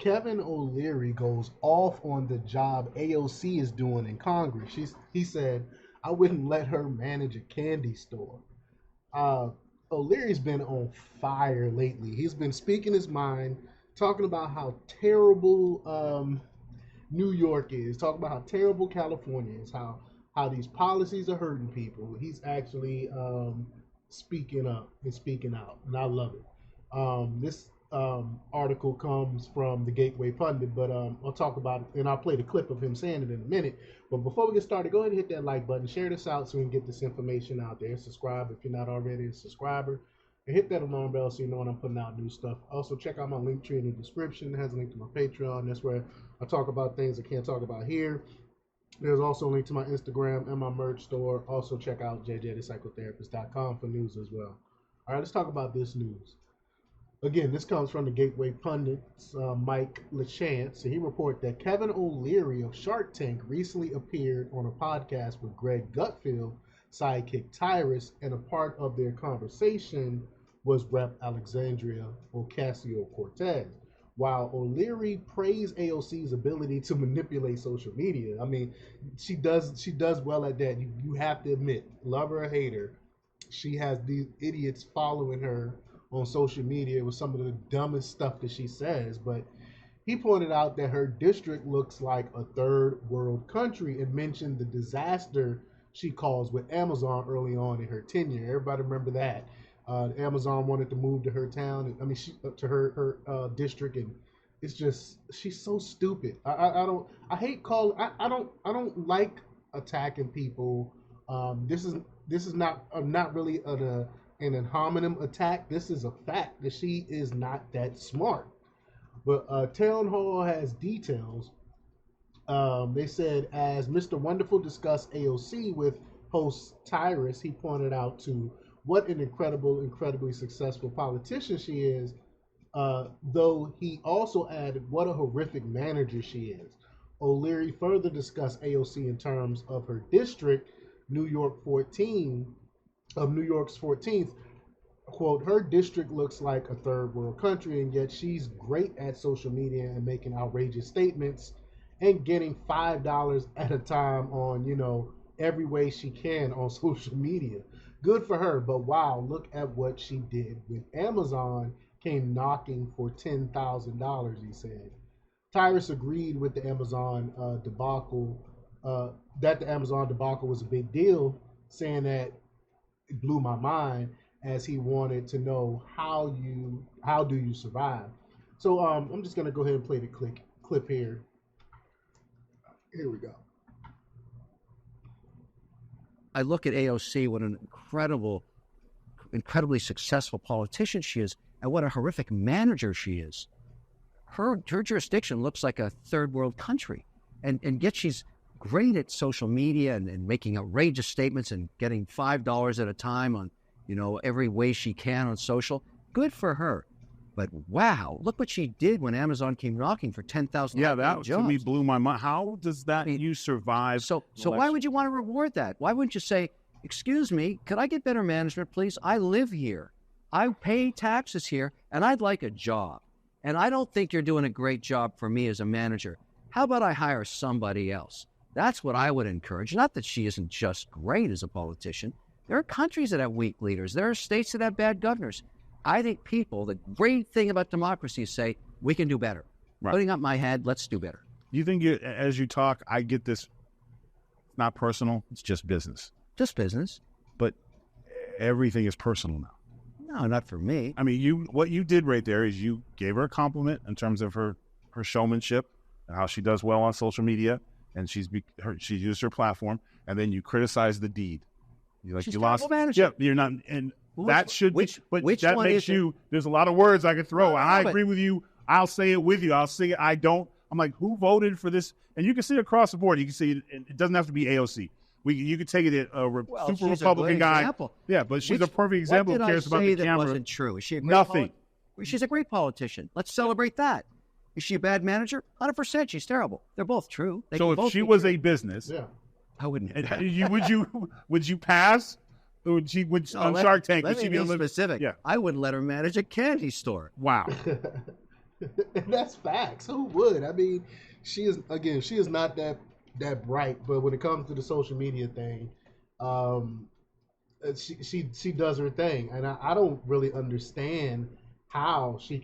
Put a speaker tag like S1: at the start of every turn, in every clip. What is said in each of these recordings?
S1: Kevin O'Leary goes off on the job AOC is doing in Congress. He said, I wouldn't let her manage a candy store. Uh, O'Leary's been on fire lately. He's been speaking his mind, talking about how terrible New York is, talking about how terrible California is, how these policies are hurting people. He's actually speaking up and speaking out, and I love it. This article comes from the Gateway Pundit, but I'll talk about it, and I'll play the clip of him saying it in a minute. But before we get started, go ahead and hit that like button, share this out so we can get this information out there. Subscribe if you're not already a subscriber, and hit that alarm bell so you know when I'm putting out new stuff. Also, check out my link tree in the description. It has a link to my Patreon. That's where I talk about things I can't talk about here. There's also a link to my Instagram and my merch store. Also, check out jjthepsychotherapist.com for news as well. All right, let's talk about this news. Again, this comes from the Gateway Pundit's Mike LeChance. And he reported that Kevin O'Leary of Shark Tank recently appeared on a podcast with Greg Gutfeld, sidekick Tyrus, and a part of their conversation was Rep. Alexandria Ocasio-Cortez. While O'Leary praised AOC's ability to manipulate social media, I mean, she does well at that. You have to admit, love her or hate her, she has these idiots following her on social media with some of the dumbest stuff that she says. But he pointed out that her district looks like a third world country and mentioned the disaster she caused with Amazon early on in her tenure. Everybody remember that. Amazon wanted to move to her town. I mean, to her district, and it's just she's so stupid. I hate calling. I don't like attacking people. This is not really an ad hominem attack. This is a fact that she is not that smart. But Town Hall has details. They said as Mr. Wonderful discussed AOC with host Tyrus, he pointed out to what an incredibly successful politician she is, though he also added what a horrific manager she is. O'Leary further discussed AOC in terms of her district, New York's 14th. Quote, her district looks like a third world country, and yet she's great at social media and making outrageous statements and getting $5 at a time on, every way she can on social media. Good for her, but wow, look at what she did with Amazon, came knocking for $10,000, he said. Tyrus agreed with the Amazon debacle, that the Amazon debacle was a big deal, saying that it blew my mind as he wanted to know how do you survive. So I'm just going to go ahead and play the clip here. Here we go.
S2: I look at AOC, what an incredibly successful politician she is, and what a horrific manager she is. Her jurisdiction looks like a third world country, and yet she's great at social media and making outrageous statements and getting $5 at a time on, every way she can on social. Good for her. But wow, look what she did when Amazon came knocking for $10,000.
S3: Yeah, that
S2: jobs.
S3: To me blew my mind. How does that you survive?
S2: So why would you want to reward that? Why wouldn't you say, excuse me, could I get better management, please? I live here. I pay taxes here, and I'd like a job. And I don't think you're doing a great job for me as a manager. How about I hire somebody else? That's what I would encourage. Not that she isn't just great as a politician. There are countries that have weak leaders. There are states that have bad governors. I think the great thing about democracy is say, we can do better. Right. Putting up my head, let's do better.
S3: Do you think as you talk, I get this, it's not personal, it's just business?
S2: Just business.
S3: But everything is personal now.
S2: No, not for me.
S3: I mean, what you did right there is you gave her a compliment in terms of her showmanship and how she does well on social media, and she used her platform, and then you criticized the deed.
S2: She's you lost. Manager.
S3: Yeah, you're not, and that should be. But that makes you. There's a lot of words I could throw, and I agree with you. I'll say it with you. I'll say it. I don't. I'm like, who voted for this? And you can see it across the board. You can see it. It doesn't have to be AOC. You could take it super Republican guy.
S2: Example.
S3: Yeah, but she's a perfect example.
S2: What did
S3: cares
S2: I
S3: about
S2: say
S3: the
S2: that
S3: camera.
S2: Wasn't true? Is she a great
S3: Nothing.
S2: She's a great politician. Let's celebrate that. Is she a bad manager? 100%. She's terrible. They're both true.
S3: So if she was a business,
S1: yeah,
S2: I wouldn't.
S3: would you pass? On Shark Tank?
S2: Let me be
S3: specific.
S2: Yeah. I wouldn't let her manage a candy store.
S3: Wow.
S1: And that's facts. Who would? I mean, she is not that bright, but when it comes to the social media thing, um, she does her thing, and I don't really understand how she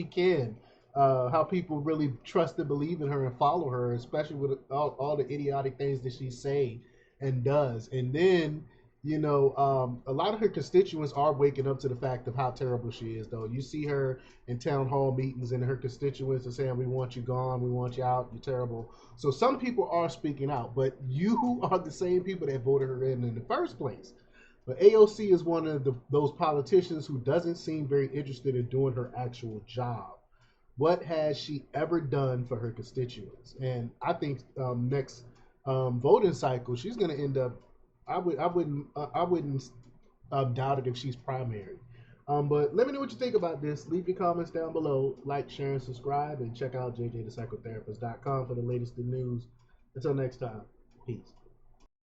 S1: can. How people really trust and believe in her and follow her, especially with all the idiotic things that she say and does. And then, a lot of her constituents are waking up to the fact of how terrible she is, though. You see her in town hall meetings, and her constituents are saying, "We want you gone, we want you out, you're terrible." So some people are speaking out, but you are the same people that voted her in the first place. But AOC is one of those politicians who doesn't seem very interested in doing her actual job. What has she ever done for her constituents? And I think next voting cycle, she's going to end up. I wouldn't doubt it if she's primary. But let me know what you think about this. Leave your comments down below. Like, share, and subscribe. And check out jjthepsychotherapist.com for the latest in news. Until next time, peace.